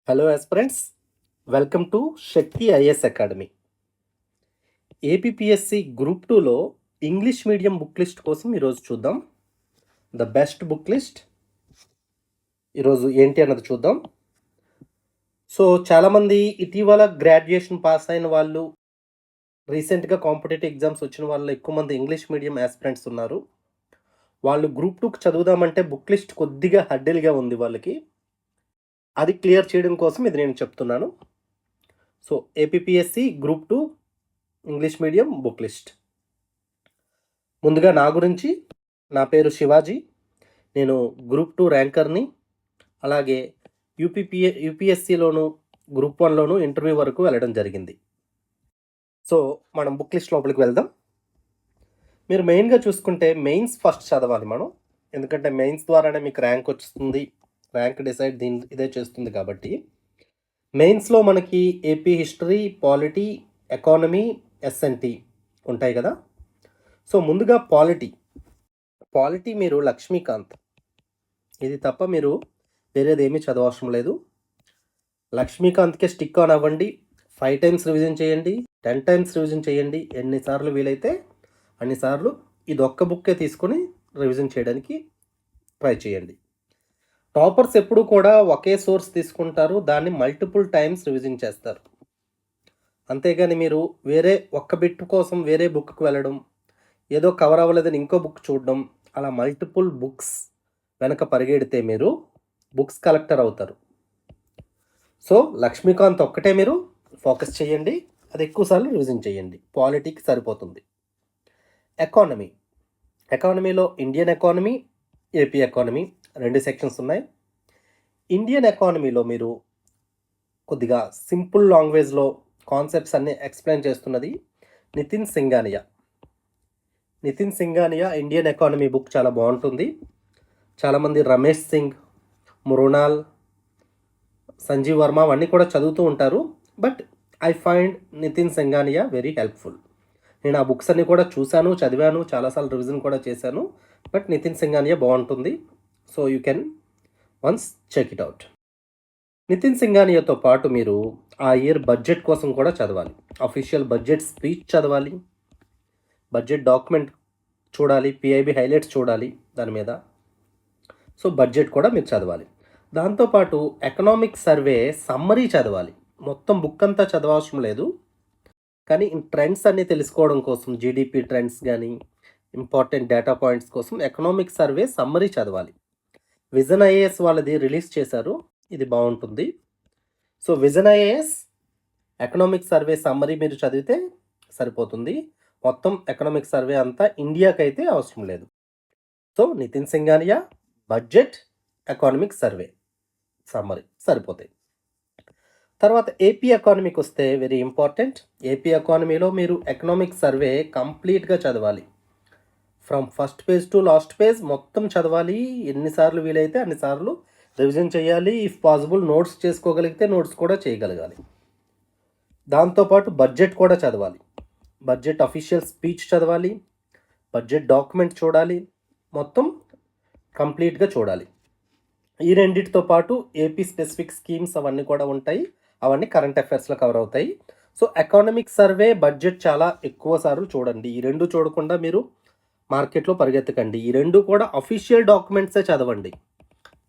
Hello aspirants, welcome to Shakti IAS academy. APPSC group 2లో English medium book list కోసం ఈరోజు చూద్దాం. The best book list ఈరోజు ఏంటి అన్నది చూద్దాం. సో చాలామంది ఇటీవల గ్రాడ్యుయేషన్ పాస్ అయిన వాళ్ళు, రీసెంట్గా కాంపిటేటివ్ ఎగ్జామ్స్ వచ్చిన వాళ్ళు ఎక్కువ మంది ఇంగ్లీష్ మీడియం ఆస్పిరెంట్స్ ఉన్నారు. వాళ్ళు గ్రూప్ 2కి చదువుదామంటే బుక్ లిస్ట్ కొద్దిగా హడ్డీలుగా ఉంది వాళ్ళకి. అది క్లియర్ చేయడం కోసం ఇది నేను చెప్తున్నాను. So APPSC group 2 English medium book list. ముందుగా నా గురించి, నా పేరు శివాజీ. నేను గ్రూప్ 2 ర్యాంకర్ని. అలాగే యూపీఎస్సిలోను గ్రూప్ 1లోను ఇంటర్వ్యూ వరకు వెళ్ళడం జరిగింది. సో మనం బుక్ లిస్ట్ లోపలికి వెళ్దాం. మీరు మెయిన్గా చూసుకుంటే మెయిన్స్ ఫస్ట్ చదవాలి మనం. ఎందుకంటే మెయిన్స్ ద్వారానే మీకు ర్యాంక్ వస్తుంది. ర్యాంక్ డిసైడ్ ఇదే చేస్తుంది కాబట్టి మెయిన్స్లో మనకి AP history, polity, economy, S N T ఉంటాయి కదా. సో ముందుగా పాలిటీ మీరు లక్ష్మీకాంత్, ఇది తప్ప మీరు వేరేది ఏమీ చదవవసరం లేదు. లక్ష్మీకాంత్కే స్టిక్ ఆన్ అవ్వండి. 5 టైమ్స్ రివిజన్ చేయండి, 10 టైమ్స్ రివిజన్ చేయండి. ఎన్నిసార్లు వీలైతే అన్నిసార్లు ఇది ఒక్క బుక్కే తీసుకొని రివిజన్ చేయడానికి ట్రై చేయండి. టాపర్స్ ఎప్పుడు కూడా ఒకే సోర్స్ తీసుకుంటారు, దాన్ని మల్టిపుల్ టైమ్స్ రివిజన్ చేస్తారు. అంతేగాని మీరు వేరే ఒక్క బిట్ కోసం వేరే బుక్కి వెళ్ళడం, ఏదో కవర్ అవ్వలేదని ఇంకో బుక్ చూడడం, అలా మల్టిపుల్ బుక్స్ వెనక పరిగెడితే మీరు బుక్స్ కలెక్టర్ అవుతారు. సో లక్ష్మీకాంత్ ఒక్కటే మీరు ఫోకస్ చేయండి, అది ఎక్కువసార్లు రివిజన్ చేయండి. పాలిటీకి సరిపోతుంది. ఎకానమీలో Indian economy, AP economy 2 sections ఉన్నాయి. ఇండియన్ ఎకానమీలో మీరు కొద్దిగా సింపుల్ లాంగ్వేజ్లో కాన్సెప్ట్స్ అన్నీ ఎక్స్ప్లెయిన్ చేస్తున్నది Nitin Singhania Indian economy book చాలా బాగుంటుంది. చాలామంది రమేష్ సింగ్, మృణాల్, సంజీవ్ వర్మ అవన్నీ కూడా చదువుతూ ఉంటారు. But I find Nitin Singhania very helpful. నేను ఆ బుక్స్ అన్నీ కూడా చూశాను, చదివాను, చాలాసార్లు రివిజన్ కూడా చేశాను. బట్ నితిన్ సింఘానియా బాగుంటుంది. So you can once check it out. నితిన్ సింఘానియాతో పాటు మీరు ఆ ఇయర్ బడ్జెట్ కోసం కూడా చదవాలి. అఫీషియల్ బడ్జెట్ స్పీచ్ చదవాలి, బడ్జెట్ డాక్యుమెంట్ చూడాలి, పిఐబి హైలైట్స్ చూడాలి దాని మీద. సో బడ్జెట్ కూడా మీరు చదవాలి. దాంతోపాటు ఎకనామిక్ సర్వే సమ్మరీ చదవాలి. మొత్తం బుక్ అంతా చదవవసరం లేదు, కానీ ట్రెండ్స్ అన్నీ తెలుసుకోవడం కోసం, జీడిపి ట్రెండ్స్ కానీ ఇంపార్టెంట్ డేటా పాయింట్స్ కోసం ఎకనామిక్ సర్వే సమ్మరీ చదవాలి. విజన్ ఐఏఎస్ వాళ్ళది రిలీజ్ చేశారు, ఇది బాగుంటుంది. So vision IAS economic survey summary మీరు చదివితే సరిపోతుంది. మొత్తం ఎకనామిక్ సర్వే అంతా ఇండియాకైతే అవసరం లేదు. So Nitin Singhania, budget, economic survey summary సరిపోతాయి. తర్వాత ఏపీ ఎకానమీకి వస్తే వెరీ ఇంపార్టెంట్. ఏపీ ఎకానమీలో మీరు ఎకనామిక్ సర్వే కంప్లీట్గా చదవాలి. From first page to last page మొత్తం చదవాలి. ఎన్నిసార్లు వీలైతే అన్నిసార్లు రివిజన్ చేయాలి. ఇఫ్ పాసిబుల్ నోట్స్ చేసుకోగలిగితే నోట్స్ కూడా చేయగలగాలి. దాంతోపాటు బడ్జెట్ కూడా చదవాలి. బడ్జెట్ అఫీషియల్ స్పీచ్ చదవాలి, బడ్జెట్ డాక్యుమెంట్ చూడాలి, మొత్తం కంప్లీట్గా చూడాలి. ఈ రెండింటితో పాటు ఏపీ స్పెసిఫిక్ స్కీమ్స్ అవన్నీ కూడా ఉంటాయి, అవన్నీ కరెంట్ అఫైర్స్లో కవర్ అవుతాయి. సో ఎకనామిక్ సర్వే, బడ్జెట్ చాలా ఎక్కువ సార్లు చూడండి. ఈ రెండు చూడకుండా మీరు మార్కెట్లో పరిగెత్తకండి. ఈ రెండు కూడా అఫీషియల్ డాక్యుమెంట్సే చదవండి.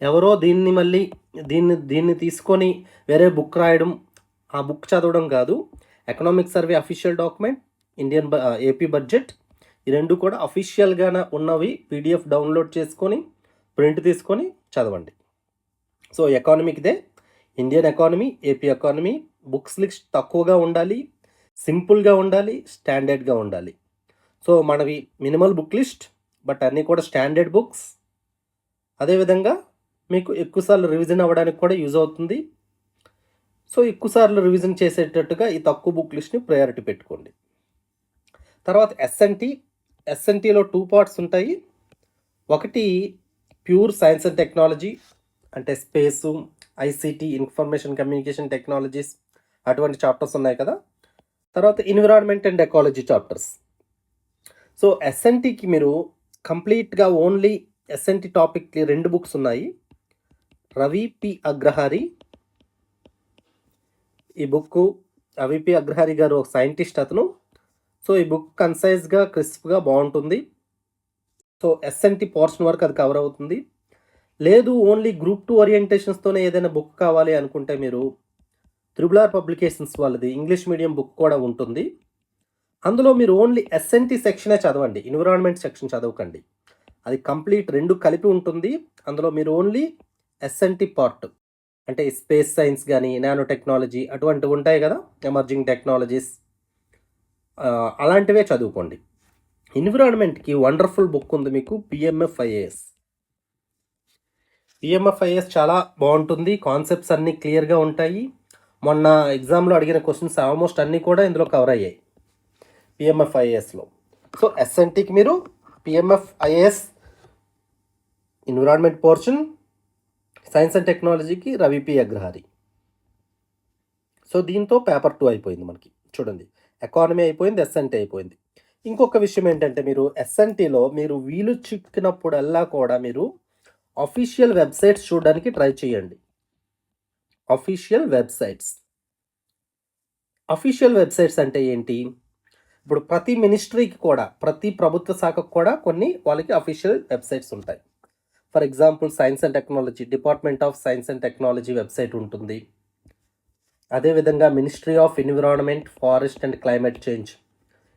ఎవరో దీన్ని తీసుకొని వేరే బుక్ రాయడం, ఆ బుక్ చదవడం కాదు. Economic survey official document, AP budget, ఈ రెండు కూడా అఫీషియల్గా ఉన్నవి. పీడిఎఫ్ డౌన్లోడ్ చేసుకొని ప్రింట్ తీసుకొని చదవండి. సో ఎకానమీకిదే Indian economy, AP economy. Books list తక్కువగా ఉండాలి, సింపుల్గా ఉండాలి, స్టాండర్డ్గా ఉండాలి. సో మనవి మినిమల్ బుక్ లిస్ట్, బట్ అన్నీ కూడా స్టాండర్డ్ బుక్స్. అదేవిధంగా మీకు ఎక్కువసార్లు రివిజన్ అవ్వడానికి కూడా యూజ్ అవుతుంది. సో ఎక్కువసార్లు రివిజన్ చేసేటట్టుగా ఈ తక్కువ బుక్ లిస్ట్ని ప్రయారిటీ పెట్టుకోండి. తర్వాత ఎస్ఎన్టీలో 2 పార్ట్స్ ఉంటాయి. ఒకటి ప్యూర్ సైన్స్ అండ్ టెక్నాలజీ, అంటే space, ICT, information communication technologies, అటువంటి చాప్టర్స్ ఉన్నాయి కదా. తర్వాత environment and ecology chapters. So ఎస్ఎన్టీకి మీరు కంప్లీట్గా ఓన్లీ ఎస్ఎన్టీ టాపిక్కి 2 బుక్స్ ఉన్నాయి. రవి పి అగ్రహారి ఈ బుక్ అవిపి అగ్రహారి గారు ఒక సైంటిస్ట్ అతను. సో ఈ బుక్ కన్సైజ్గా క్రిస్ప్గా బాగుంటుంది. సో ఎస్ఎన్టీ పోర్షన్ వరకు అది కవర్ అవుతుంది. లేదు ఓన్లీ గ్రూప్ 2 ఓరియంటేషన్స్తోనే ఏదైనా బుక్ కావాలి అనుకుంటే మీరు త్రిబుల్ ఆర్ పబ్లికేషన్స్ వాళ్ళది ఇంగ్లీష్ మీడియం బుక్ కూడా ఉంటుంది. అందులో మీరు ఓన్లీ ఎస్ఎన్టీ సెక్షనే చదవండి, ఎన్విరాన్మెంట్ సెక్షన్ చదవకండి. అది కంప్లీట్ 2 కలిపి ఉంటుంది. అందులో మీరు ఓన్లీ ఎస్ఎన్టీ పార్ట్ అంటే స్పేస్ సైన్స్ కానీ నానో టెక్నాలజీ అటువంటివి ఉంటాయి కదా, ఎమర్జింగ్ టెక్నాలజీస్, అలాంటివే చదువుకోండి. ఎన్విరాన్మెంట్కి వండర్ఫుల్ బుక్ ఉంది మీకు, పిఎంఎఫ్ఐఏఎస్. పిఎంఎఫ్ఐఎస్ చాలా బాగుంటుంది, కాన్సెప్ట్స్ అన్నీ క్లియర్గా ఉంటాయి. మొన్న ఎగ్జామ్లో అడిగిన క్వశ్చన్స్ ఆల్మోస్ట్ అన్నీ కూడా ఇందులో కవర్ అయ్యాయి పిఎంఎఫ్ఐఏఎస్లో. సో ఎస్ఎన్టీకి మీరు పిఎంఎఫ్ఐఏఎస్ ఎన్విరాన్మెంట్ పోర్షన్, సైన్స్ అండ్ టెక్నాలజీకి రవిపి అగ్రహారి. సో దీంతో పేపర్ 2 అయిపోయింది మనకి. చూడండి, ఎకానమీ అయిపోయింది, ఎస్ఎన్టీ అయిపోయింది. ఇంకొక విషయం ఏంటంటే మీరు ఎస్ఎన్టీలో మీరు వీలు చిక్కినప్పుడల్లా కూడా మీరు అఫీషియల్ వెబ్సైట్స్ చూడడానికి ట్రై చేయండి. అఫీషియల్ వెబ్సైట్స్ అంటే ఏంటి? ఇప్పుడు ప్రతి మినిస్ట్రీకి కూడా, ప్రతి ప్రభుత్వ శాఖకు కూడా కొన్ని వాళ్ళకి అఫీషియల్ వెబ్సైట్స్ ఉంటాయి. For example science and technology, department of science and technology website ఉంటుంది. అదేవిధంగా ministry of environment, forest and climate change,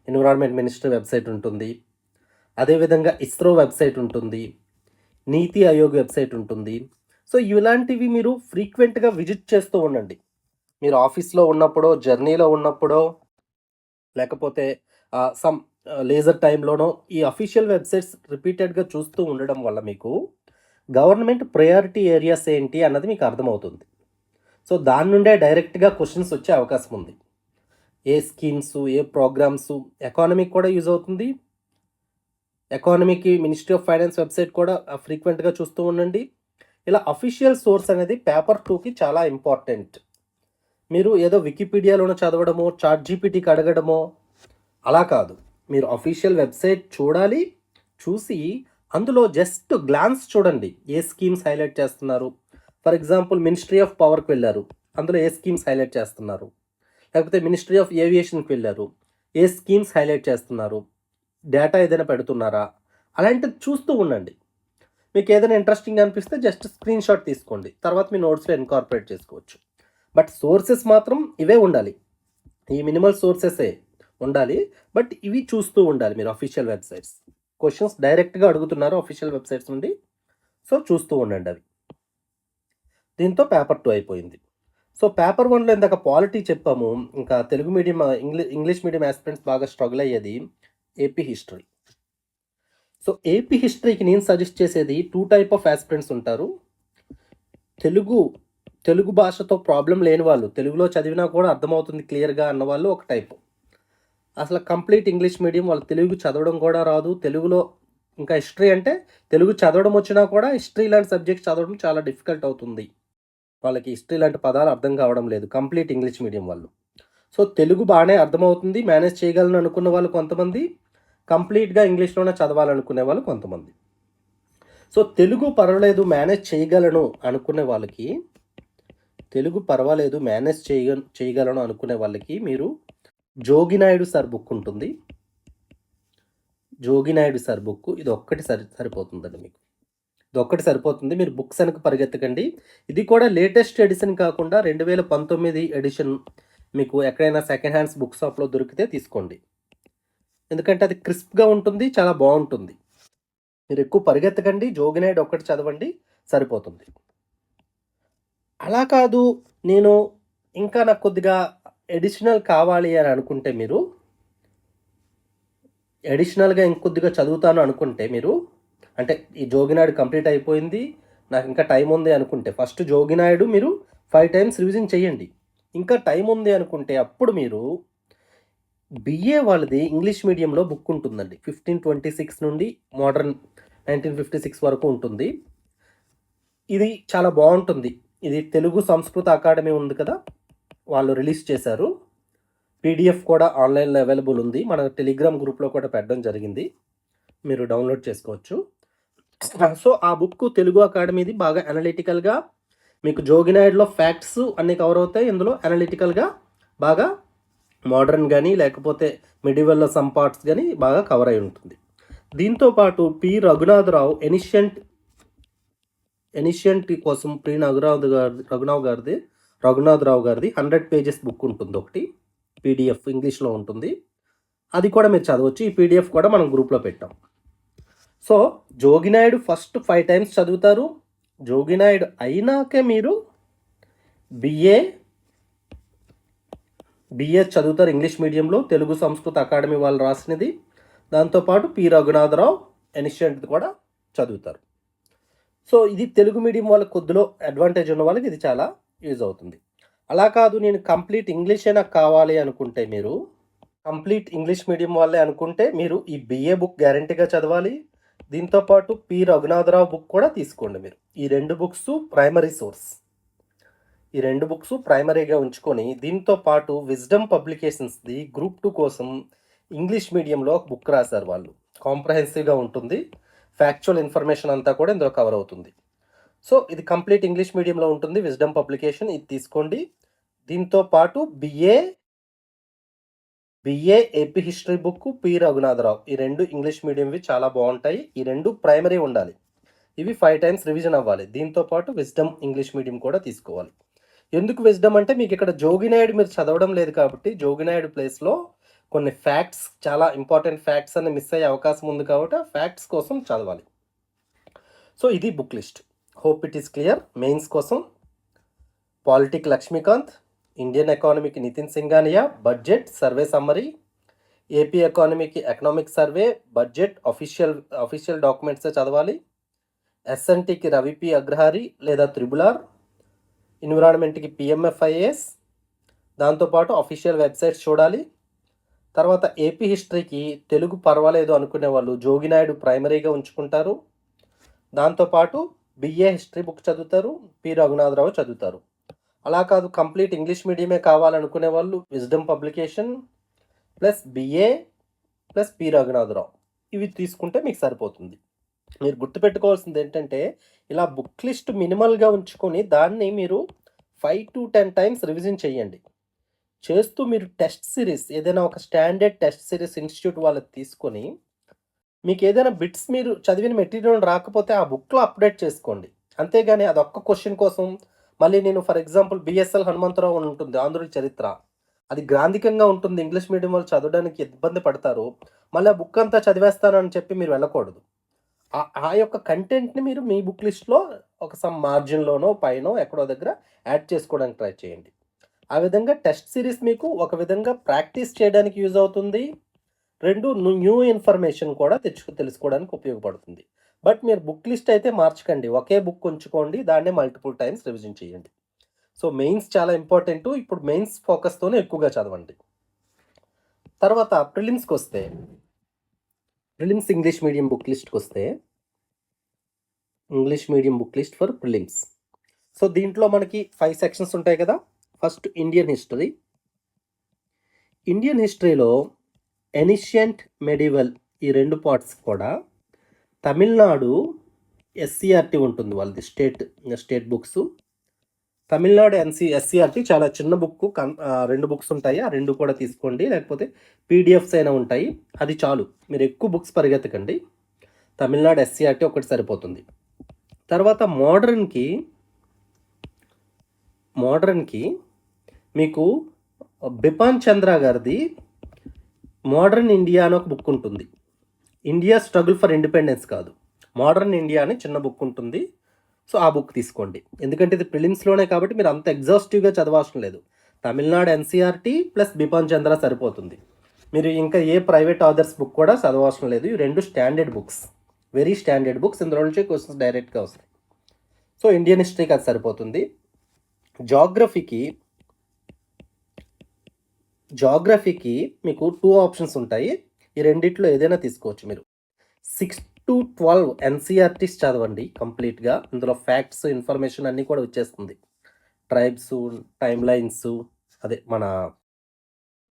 environment ministry website ఉంటుంది. అదేవిధంగా ఇస్రో వెబ్సైట్ ఉంటుంది, నీతి ఆయోగ్ వెబ్సైట్ ఉంటుంది. సో ఇలాంటివి మీరు ఫ్రీక్వెంట్గా విజిట్ చేస్తూ ఉండండి. మీరు ఆఫీస్లో ఉన్నప్పుడో, జర్నీలో ఉన్నప్పుడో, లేకపోతే సమ్ లేజర్ టైంలోనో ఈ అఫీషియల్ వెబ్సైట్స్ రిపీటెడ్గా చూస్తూ ఉండడం వల్ల మీకు గవర్నమెంట్ ప్రయారిటీ ఏరియాస్ ఏంటి అన్నది మీకు అర్థమవుతుంది. సో దాని నుండే డైరెక్ట్గా క్వశ్చన్స్ వచ్చే అవకాశం ఉంది. ఏ స్కీమ్స్, ఏ ప్రోగ్రామ్స్, ఎకానమీకి కూడా యూజ్ అవుతుంది. ఎకానమీకి మినిస్ట్రీ ఆఫ్ ఫైనాన్స్ వెబ్సైట్ కూడా ఫ్రీక్వెంట్గా చూస్తూ ఉండండి. ఇలా అఫీషియల్ సోర్స్ అనేది పేపర్ 2కి చాలా ఇంపార్టెంట్. మీరు ఏదో వికీపీడియాలోనో చదవడమో, చాట్ జీపీటీకి అడగడమో అలా కాదు. మీరు అఫీషియల్ వెబ్సైట్ చూడాలి, చూసి అందులో జస్ట్ గ్లాన్స్ చూడండి, ఏ స్కీమ్స్ హైలైట్ చేస్తున్నారు. ఫర్ ఎగ్జాంపుల్ మినిస్ట్రీ ఆఫ్ పవర్కి వెళ్ళారు, అందులో ఏ స్కీమ్స్ హైలైట్ చేస్తున్నారు. లేకపోతే మినిస్ట్రీ ఆఫ్ ఏవియేషన్కి వెళ్ళారు, ఏ స్కీమ్స్ హైలైట్ చేస్తున్నారు, డేటా ఏదైనా పెడుతున్నారా, అలాంటిది చూస్తూ ఉండండి. మీకు ఏదైనా ఇంట్రెస్టింగ్ అనిపిస్తే జస్ట్ స్క్రీన్ షాట్ తీసుకోండి, తర్వాత మీ నోట్స్లో ఇన్కార్పొరేట్ చేసుకోవచ్చు. బట్ సోర్సెస్ మాత్రం ఇవే ఉండాలి, ఈ మినిమల్ సోర్సెసే ఉండాలి. బట్ ఇవి చూస్తూ ఉండాలి మీరు అఫీషియల్ వెబ్సైట్స్. క్వశ్చన్స్ డైరెక్ట్గా అడుగుతున్నారు అఫీషియల్ వెబ్సైట్స్ నుండి, సో చూస్తూ ఉండండి అవి. దీంతో పేపర్ 2 అయిపోయింది. సో పేపర్ 1లో ఇందాక పాలిటీ చెప్పాము. ఇంకా Telugu medium, English medium aspirants బాగా స్ట్రగుల్ అయ్యేది ఏపీ హిస్టరీ. సో ఏపీ హిస్టరీకి నేను సజెస్ట్ చేసేది 2 టైప్ ఆఫ్ ఆస్పిరెంట్స్ ఉంటారు. తెలుగు భాషతో ప్రాబ్లం లేని వాళ్ళు, తెలుగులో చదివినా కూడా అర్థమవుతుంది క్లియర్గా అన్నవాళ్ళు ఒక టైపు. అసలు కంప్లీట్ ఇంగ్లీష్ మీడియం, వాళ్ళు తెలుగు చదవడం కూడా రాదు, తెలుగులో ఇంకా హిస్టరీ అంటే తెలుగు చదవడం వచ్చినా కూడా హిస్టరీ లాంటి సబ్జెక్ట్స్ చదవడం చాలా డిఫికల్ట్ అవుతుంది, వాళ్ళకి హిస్టరీ లాంటి పదాలు అర్థం కావడం లేదు, కంప్లీట్ ఇంగ్లీష్ మీడియం వాళ్ళు. సో తెలుగు బాగానే అర్థమవుతుంది, మేనేజ్ చేయగలను అనుకున్న వాళ్ళు కొంతమంది, కంప్లీట్గా ఇంగ్లీష్లోనే చదవాలనుకునే వాళ్ళు కొంతమంది. సో తెలుగు పర్వాలేదు మేనేజ్ చేయగలను అనుకునే వాళ్ళకి, తెలుగు పర్వాలేదు మేనేజ్ చేయగలను అనుకునే వాళ్ళకి మీరు జోగినాయుడు సార్ బుక్ ఉంటుంది, జోగినాయుడు సార్ బుక్, ఇది ఒక్కటి సరిపోతుందండి మీకు, ఇది ఒక్కటి సరిపోతుంది. మీరు బుక్స్ వెనక పరిగెత్తకండి. ఇది కూడా లేటెస్ట్ ఎడిషన్ కాకుండా 2019 ఎడిషన్ మీకు ఎక్కడైనా సెకండ్ హ్యాండ్స్ బుక్ షాప్లో దొరికితే తీసుకోండి, ఎందుకంటే అది క్రిస్ప్గా ఉంటుంది, చాలా బాగుంటుంది. మీరు ఎక్కువ పరిగెత్తకండి, జోగినాయుడు ఒక్కటి చదవండి సరిపోతుంది. అలా కాదు, నేను ఇంకా నాకు కొద్దిగా ఎడిషనల్ కావాలి అని అనుకుంటే, మీరు ఎడిషనల్గా ఇంకొద్దిగా చదువుతాను అనుకుంటే, మీరు అంటే ఈ జోగినాయుడు కంప్లీట్ అయిపోయింది, నాకు ఇంకా టైం ఉంది అనుకుంటే ఫస్ట్ జోగినాయుడు మీరు 5 times రివిజన్ చేయండి. ఇంకా టైం ఉంది అనుకుంటే అప్పుడు మీరు బిఏ వాళ్ళది ఇంగ్లీష్ మీడియంలో బుక్ ఉంటుందండి, 1526 నుండి మోడర్న్ 1956 వరకు ఉంటుంది. ఇది చాలా బాగుంటుంది. ఇది తెలుగు సంస్కృత అకాడమీ ఉంది కదా, వాళ్ళు రిలీజ్ చేశారు. పీడిఎఫ్ కూడా ఆన్లైన్లో అవైలబుల్ ఉంది, మన టెలిగ్రామ్ గ్రూప్లో కూడా పెట్టడం జరిగింది, మీరు డౌన్లోడ్ చేసుకోవచ్చు. సో ఆ బుక్ తెలుగు అకాడమీది బాగా అనలిటికల్గా మీకు జోగినాయిడ్లో ఫ్యాక్ట్స్ అన్నీ కవర్ అవుతాయి. ఇందులో అనలిటికల్గా బాగా మోడర్న్ కానీ లేకపోతే మిడివల్లో సమ్ పార్ట్స్ కానీ బాగా కవర్ అయి ఉంటుంది. దీంతోపాటు పి రఘునాథరావు ఎనిషియంట్ కోసం పి రఘునాథరావు గారిది 100 పేజెస్ బుక్ ఉంటుంది ఒకటి, పీడిఎఫ్ ఇంగ్లీష్లో ఉంటుంది. అది కూడా మీరు చదవచ్చు. ఈ పీడిఎఫ్ కూడా మనం గ్రూప్లో పెట్టాం. సో జోగినాయుడు ఫస్ట్ 5 టైమ్స్ చదువుతారు. జోగినాయుడు అయినాకే మీరు బిఏ చదువుతారు ఇంగ్లీష్ మీడియంలో, తెలుగు సంస్కృత అకాడమీ వాళ్ళు రాసినది. దాంతోపాటు పి రఘునాథరావు ఎనిషియంట్ కూడా చదువుతారు. సో ఇది తెలుగు మీడియం వాళ్ళకి కొద్దిలో అడ్వాంటేజ్ ఉన్న వాళ్ళకి ఇది చాలా యూజ్ అవుతుంది. అలా కాదు నేను కంప్లీట్ ఇంగ్లీషే నాకు కావాలి అనుకుంటే, మీరు కంప్లీట్ ఇంగ్లీష్ మీడియం వాళ్ళే అనుకుంటే మీరు ఈ బిఏ బుక్ గ్యారంటీగా చదవాలి. దీంతోపాటు పి రఘునాథరావు బుక్ కూడా తీసుకోండి. మీరు ఈ 2 బుక్స్ ప్రైమరీ సోర్స్, ఈ 2 బుక్స్ ప్రైమరీగా ఉంచుకొని దీంతో పాటు విజ్డమ్ పబ్లికేషన్స్ది గ్రూప్ 2 కోసం ఇంగ్లీష్ మీడియంలో ఒక బుక్ రాశారు వాళ్ళు. కాంప్రహెన్సివ్గా ఉంటుంది, ఫ్యాక్చువల్ ఇన్ఫర్మేషన్ అంతా కూడా ఇందులో కవర్ అవుతుంది. సో ఇది కంప్లీట్ ఇంగ్లీష్ మీడియంలో ఉంటుంది, విజ్డమ్ పబ్లికేషన్, ఇది తీసుకోండి. దీంతో పాటు BA AP history book P Raghunatha Rao, ఈ 2 ఇంగ్లీష్ మీడియంవి చాలా బాగుంటాయి. ఈ 2 ప్రైమరీ ఉండాలి. ఇవి 5 టైమ్స్ రివిజన్ అవ్వాలి. దీంతో పాటు విజ్డమ్ ఇంగ్లీష్ మీడియం కూడా తీసుకోవాలి. ఎందుకు విజ్డమ్ అంటే మీకు ఇక్కడ జోగినాయుడు మీరు చదవడం లేదు కాబట్టి జోగినాయుడు ప్లేస్లో కొన్ని ఫ్యాక్ట్స్, చాలా ఇంపార్టెంట్ ఫ్యాక్ట్స్ అన్ని మిస్ అయ్యే అవకాశం ఉంది కాబట్టి ఆ ఫ్యాక్ట్స్ కోసం చదవాలి. సో ఇది book list. Hope it is clear. Mains కోసం పాలిటిక్ లక్ష్మీకాంత్, ఇండియన్ ఎకానమీకి Nitin Singhania, budget survey summary, AP ఎకానమీకి ఎకనామిక్ సర్వే, బడ్జెట్ అఫీషియల్ డాక్యుమెంట్సే చదవాలి. ఎస్ఎన్టీకి రవిపి అగ్రహారి లేదా త్రిబులార్, ఎన్విరాన్మెంట్కి పిఎంఎఫ్ఐఏఎస్, దాంతోపాటు అఫీషియల్ వెబ్సైట్స్ చూడాలి. తర్వాత ఏపీ హిస్టరీకి తెలుగు పర్వాలేదు అనుకునే వాళ్ళు జోగినాయుడు ప్రైమరీగా ఉంచుకుంటారు. దాంతోపాటు బిఏ హిస్టరీ బుక్ చదువుతారు, పి రఘునాథరావు చదువుతారు. అలా కాదు కంప్లీట్ ఇంగ్లీష్ మీడియమే కావాలనుకునే వాళ్ళు wisdom publication plus BA plus P Raghunatha Rao ఇవి తీసుకుంటే మీకు సరిపోతుంది. మీరు గుర్తుపెట్టుకోవాల్సింది ఏంటంటే ఇలా బుక్ లిస్ట్ మినిమల్గా ఉంచుకొని దాన్ని మీరు 5 to 10 టైమ్స్ రివిజన్ చేయండి. చేస్తూ మీరు టెస్ట్ సిరీస్, ఏదైనా ఒక స్టాండర్డ్ టెస్ట్ సిరీస్ ఇన్స్టిట్యూట్ వాళ్ళకి తీసుకొని మీకు ఏదైనా బిట్స్ మీరు చదివిన మెటీరియల్ రాకపోతే ఆ బుక్లో అప్డేట్ చేసుకోండి. అంతేగాని అదొక్క క్వశ్చన్ కోసం మళ్ళీ నేను ఫర్ ఎగ్జాంపుల్ బిఎస్ఎల్ హనుమంతరావు అని ఉంటుంది ఆంధ్రుడి చరిత్ర, అది గ్రాంధికంగా ఉంటుంది, ఇంగ్లీష్ మీడియం వాళ్ళు చదవడానికి ఇబ్బంది పడతారు, మళ్ళీ ఆ బుక్ అంతా చదివేస్తానని చెప్పి మీరు వెళ్ళకూడదు. ఆ యొక్క కంటెంట్ని మీరు మీ బుక్ లిస్ట్లో ఒక సమ్ మార్జిన్లోనో పైనో ఎక్కడో దగ్గర యాడ్ చేసుకోవడానికి ట్రై చేయండి. ఆ విధంగా టెస్ట్ సిరీస్ మీకు ఒక విధంగా ప్రాక్టీస్ చేయడానికి యూజ్ అవుతుంది, 2 న్యూ ఇన్ఫర్మేషన్ కూడా తెలుసుకోవడానికి ఉపయోగపడుతుంది. బట్ మీరు బుక్ లిస్ట్ అయితే మార్చకండి, ఒకే బుక్ ఉంచుకోండి, దాన్నే మల్టిపుల్ టైమ్స్ రివిజన్ చేయండి. సో మెయిన్స్ చాలా ఇంపార్టెంట్. ఇప్పుడు మెయిన్స్ ఫోకస్తోనే ఎక్కువగా చదవండి. తర్వాత ప్రిలిమ్స్కి వస్తే, ప్రిలిమ్స్ ఇంగ్లీష్ మీడియం బుక్ లిస్ట్కి వస్తే, English medium book list for prelims. So దీంట్లో మనకి 5 సెక్షన్స్ ఉంటాయి కదా. First Indian history. ఇండియన్ హిస్టరీలో ఎనిషియంట్, మెడివల్ ఈ 2 పార్ట్స్ కూడా తమిళనాడు ఎస్సీఆర్టీ ఉంటుంది వాళ్ళది, స్టేట్ బుక్స్. తమిళనాడు ఎస్సీఆర్టీ చాలా చిన్న బుక్, 2 బుక్స్ ఉంటాయి, ఆ 2 కూడా తీసుకోండి. లేకపోతే పీడిఎఫ్స్ అయినా ఉంటాయి, అది చాలు. మీరు ఎక్కువ బుక్స్ పరిగెత్తకండి, తమిళనాడు ఎస్సీఆర్టీ ఒకటి సరిపోతుంది. తర్వాత మోడర్న్కి మీకు బిపాన్ చంద్ర గారిది మోడర్న్ ఇండియా అని ఒక బుక్ ఉంటుంది. ఇండియా స్ట్రగుల్ ఫర్ ఇండిపెండెన్స్ కాదు, మోడర్న్ ఇండియా అని చిన్న బుక్ ఉంటుంది. సో ఆ బుక్ తీసుకోండి. ఎందుకంటే ఇది ప్రిలిమ్స్లోనే కాబట్టి మీరు అంత ఎగ్జాస్టివ్గా చదవాల్సిన లేదు. తమిళనాడు ఎన్సీఆర్టీ ప్లస్ బిపాన్ చంద్ర సరిపోతుంది. మీరు ఇంకా ఏ ప్రైవేట్ ఆథర్స్ బుక్ కూడా చదవాల్సిన లేదు. ఈ 2 standard books, very standard books, ఇందులో నుంచి క్వశ్చన్స్ డైరెక్ట్గా వస్తాయి. సో ఇండియన్ హిస్టరీకి అది సరిపోతుంది. జాగ్రఫీకి మీకు 2 ఆప్షన్స్ ఉంటాయి, ఈ రెండిట్లో ఏదైనా తీసుకోవచ్చు. మీరు 6 to 12 ఎన్సీఆర్టీస్ చదవండి కంప్లీట్గా. ఇందులో ఫ్యాక్ట్స్, ఇన్ఫర్మేషన్ అన్నీ కూడా వచ్చేస్తుంది. ట్రైబ్స్, టైమ్ లైన్స్, అదే మన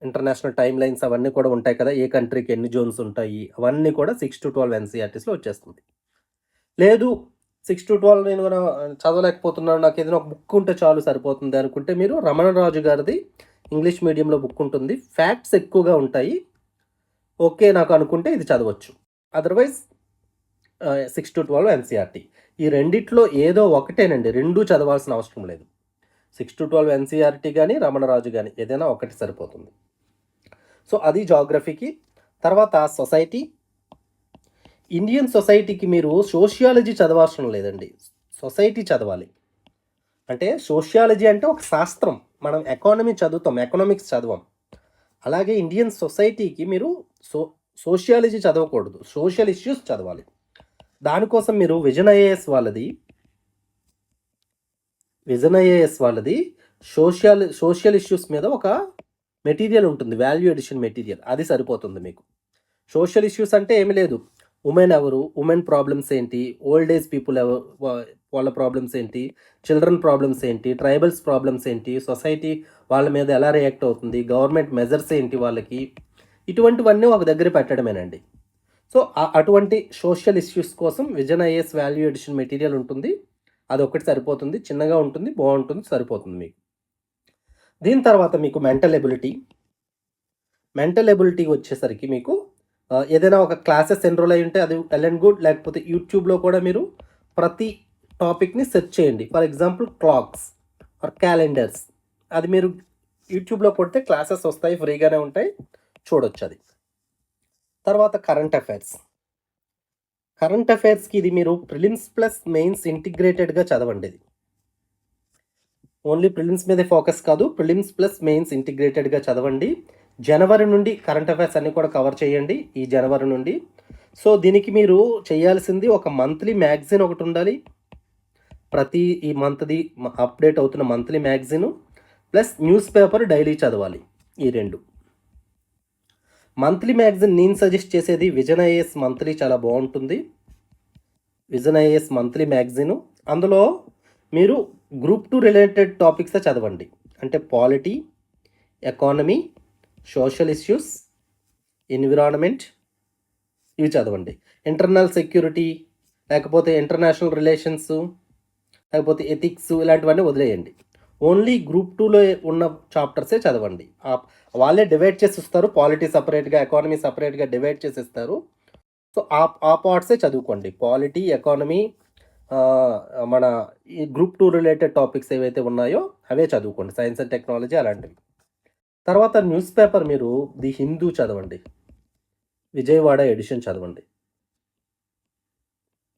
ఇంటర్నేషనల్ టైమ్ లైన్స్ అవన్నీ కూడా ఉంటాయి కదా, ఏ కంట్రీకి ఎన్ని జోన్స్ ఉంటాయి అవన్నీ కూడా 6 to 12 ఎన్సీఆర్టీస్లో వచ్చేస్తుంది. లేదు 6-12 నేను గూడా చదవలేకపోతున్నాను, నాకు ఏదైనా ఒక బుక్ ఉంటే చాలు సరిపోతుంది అనుకుంటే మీరు రమణరాజు గారిది ఇంగ్లీష్ మీడియంలో బుక్ ఉంటుంది. ఫ్యాక్ట్స్ ఎక్కువగా ఉంటాయి. ఓకే నాకు అనుకుంటే ఇది చదవచ్చు. Otherwise 6-12 NCERT. ఈ రెండిట్లో ఏదో ఒకటేనండి. 2 చదవాల్సిన అవసరం లేదు. 6-12 ఎన్‌సీఈఆర్‌టీ గాని, రమణరాజు గాని ఏదైనా ఒకటి సరిపోతుంది. సో, అది జియోగ్రఫీకి. తర్వాత సొసైటీ. ఇండియన్ సొసైటీకి మీరు సోషియాలజీ చదవవసరం లేదండి. సొసైటీ చదవాలి. అంటే సోషియాలజీ అంటే ఒక శాస్త్రం. మనం ఎకానమీ చదువుతాం, ఎకనామిక్స్ చదవం. అలాగే ఇండియన్ సొసైటీకి మీరు సోషియాలజీ చదవకూడదు. సోషల్ ఇష్యూస్ చదవాలి. దానికోసం మీరు విజన్ ఐఏఎస్ వాళ్ళది సోషల్ ఇష్యూస్ మీద ఒక మెటీరియల్ ఉంటుంది, వాల్యూ ఎడిషన్ మెటీరియల్. అది సరిపోతుంది మీకు. సోషల్ ఇష్యూస్ అంటే ఏమి లేదు. ఉమెన్ ప్రాబ్లమ్స్ ఏంటి, ఓల్డ్ ఏజ్ పీపుల్ వాళ్ళ ప్రాబ్లమ్స్ ఏంటి, చిల్డ్రన్ ప్రాబ్లమ్స్ ఏంటి, ట్రైబల్స్ ప్రాబ్లమ్స్ ఏంటి, సొసైటీ వాళ్ళ మీద ఎలా రియాక్ట్ అవుతుంది, గవర్నమెంట్ మెజర్స్ ఏంటి వాళ్ళకి, ఇటువంటివన్నీ ఒక దగ్గర పెట్టడమేనండి. సో అటువంటి సోషల్ ఇష్యూస్ కోసం vision IAS value edition material ఉంటుంది. అదొకటి సరిపోతుంది. చిన్నగా ఉంటుంది, బాగుంటుంది, సరిపోతుంది మీకు. దీని తర్వాత మీకు మెంటల్ ఎబిలిటీ వచ్చేసరికి మీకు ఏదైనా ఒక క్లాసెస్ ఎన్రోల్ అయి ఉంటే అది వెల్ అండ్ గుడ్. లేకపోతే యూట్యూబ్లో కూడా మీరు ప్రతి టాపిక్ని సెర్చ్ చేయండి. For example clocks or calendars, అది మీరు యూట్యూబ్లో కొడితే క్లాసెస్ వస్తాయి, ఫ్రీగానే ఉంటాయి, చూడొచ్చు అది. తర్వాత కరెంట్ అఫైర్స్కి ఇది మీరు ప్రిలిమ్స్ ప్లస్ మెయిన్స్ ఇంటిగ్రేటెడ్గా చదవండి. ఇది ఓన్లీ ప్రిలిమ్స్ మీదే ఫోకస్ కాదు, ప్రిలిమ్స్ ప్లస్ మెయిన్స్ ఇంటిగ్రేటెడ్గా చదవండి. జనవరి నుండి కరెంట్ అఫైర్స్ అన్నీ కూడా కవర్ చేయండి ఈ జనవరి నుండి. సో దీనికి మీరు చేయాల్సింది ఒక మంత్లీ మ్యాగజైన్ ఒకటి ఉండాలి. ఈ మంత్ది అప్డేట్ అవుతున్న monthly magazine plus news paper daily చదవాలి. ఈ 2 మంత్లీ మ్యాగజైన్ నేను సజెస్ట్ చేసేది విజన్ ఐఏఎస్ మంత్లీ, చాలా బాగుంటుంది. Vision IAS monthly magazine. అందులో మీరు గ్రూప్ 2 రిలేటెడ్ టాపిక్సే చదవండి. అంటే polity, economy, social issues, environment, ఇవి చదవండి. ఇంటర్నల్ సెక్యూరిటీ, లేకపోతే ఇంటర్నేషనల్ రిలేషన్స్, లేకపోతే ఎథిక్స్, ఇలాంటివన్నీ వదిలేయండి. ఓన్లీ గ్రూప్ 2లో ఉన్న చాప్టర్సే చదవండి. వాళ్ళే డివైడ్ చేసి ఇస్తారు. పాలిటీ సపరేట్గా, ఎకానమీ సపరేట్గా డివైడ్ చేసి ఇస్తారు. సో ఆ పార్ట్సే చదువుకోండి. పాలిటీ, ఎకానమీ, మన ఈ గ్రూప్ 2 రిలేటెడ్ టాపిక్స్ ఏవైతే ఉన్నాయో అవే చదువుకోండి. సైన్స్ అండ్ టెక్నాలజీ అలాంటివి. తర్వాత న్యూస్ పేపర్ మీరు ది హిందూ చదవండి, విజయవాడ ఎడిషన్ చదవండి.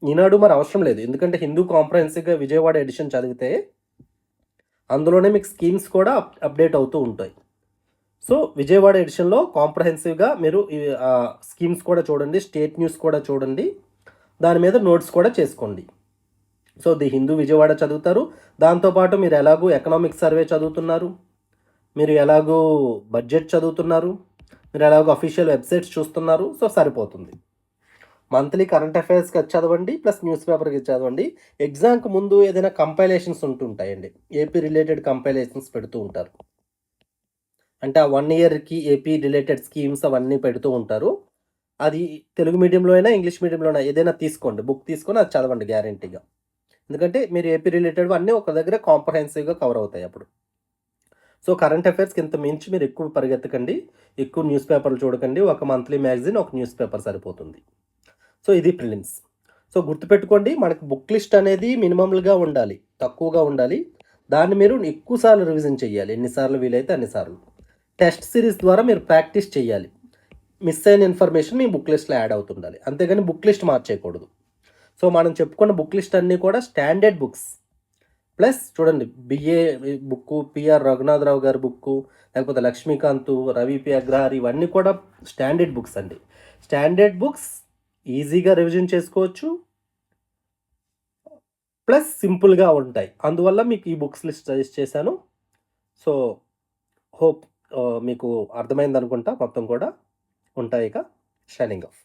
ఈనాడు మరి అవసరం లేదు, ఎందుకంటే హిందూ కాంప్రహెన్సివ్గా విజయవాడ ఎడిషన్ చదివితే అందులోనే మీకు స్కీమ్స్ కూడా అప్డేట్ అవుతూ ఉంటాయి. సో విజయవాడ ఎడిషన్లో కాంప్రహెన్సివ్గా మీరు స్కీమ్స్ కూడా చూడండి, స్టేట్ న్యూస్ కూడా చూడండి, దాని మీద నోట్స్ కూడా చేసుకోండి. సో ది హిందూ విజయవాడ చదువుతారు. దాంతోపాటు మీరు ఎలాగూ ఎకనామిక్ సర్వే చదువుతున్నారు, మీరు ఎలాగో బడ్జెట్ చదువుతున్నారు, మీరు ఎలాగో అఫీషియల్ వెబ్సైట్స్ చూస్తున్నారు. సో సరిపోతుంది. మంత్లీ కరెంట్ అఫైర్స్కి చదవండి, ప్లస్ న్యూస్ పేపర్కి చదవండి. ఎగ్జామ్కి ముందు ఏదైనా కంపైలేషన్స్ ఉంటుంటాయండి, ఏపీ రిలేటెడ్ కంపైలేషన్స్ పెడుతూ ఉంటారు. అంటే ఆ 1 ఇయర్కి ఏపీ రిలేటెడ్ స్కీమ్స్ అవన్నీ పెడుతూ ఉంటారు. అది తెలుగు మీడియంలో అయినా ఇంగ్లీష్ మీడియంలో అయినా ఏదైనా తీసుకోండి, బుక్ తీసుకొని అది చదవండి గ్యారంటీగా. ఎందుకంటే మీరు ఏపీ రిలేటెడ్ అన్నీ ఒక దగ్గర కాంప్రహెన్సివ్గా కవర్ అవుతాయి అప్పుడు. సో కరెంట్ అఫైర్స్కి ఇంత మించి మీరు ఎక్కువ పరిగెత్తకండి, ఎక్కువ న్యూస్ పేపర్లు చూడకండి. ఒక మంత్లీ మ్యాగజైన్, ఒక న్యూస్ పేపర్ సరిపోతుంది. సో ఇది ప్రిలిమ్స్. సో గుర్తుపెట్టుకోండి, మనకి బుక్ లిస్ట్ అనేది మినిమంగా ఉండాలి, తక్కువగా ఉండాలి. దాన్ని మీరు ఎక్కువసార్లు రివిజన్ చేయాలి, ఎన్నిసార్లు వీలైతే అన్నిసార్లు. టెస్ట్ సిరీస్ ద్వారా మీరు ప్రాక్టీస్ చేయాలి. మిస్ అయిన ఇన్ఫర్మేషన్ మీ బుక్ లిస్ట్లో యాడ్ అవుతుండాలి, అంతేగాని బుక్ లిస్ట్ మార్చేయకూడదు. సో మనం చెప్పుకున్న బుక్ లిస్ట్ అన్నీ కూడా స్టాండర్డ్ బుక్స్. ప్లస్ చూడండి, బిఏ బుక్కు, పిఆర్ రఘునాథరావు గారి బుక్కు, లేకపోతే లక్ష్మీకాంత్, రవి పి అగ్రహారి, ఇవన్నీ కూడా స్టాండర్డ్ బుక్స్ అండి. స్టాండర్డ్ బుక్స్ ఈజీగా రివిజన్ చేసుకోవచ్చు, ప్లస్ సింపుల్గా ఉంటాయి. అందువల్ల మీకు ఈ బుక్స్ లిస్ట్ సజెస్ట్ చేశాను. సో హోప్ మీకు అర్థమైంది అనుకుంటా. మొత్తం కూడా ఉంటాయి. ఇక షైనింగ్ ఆఫ్.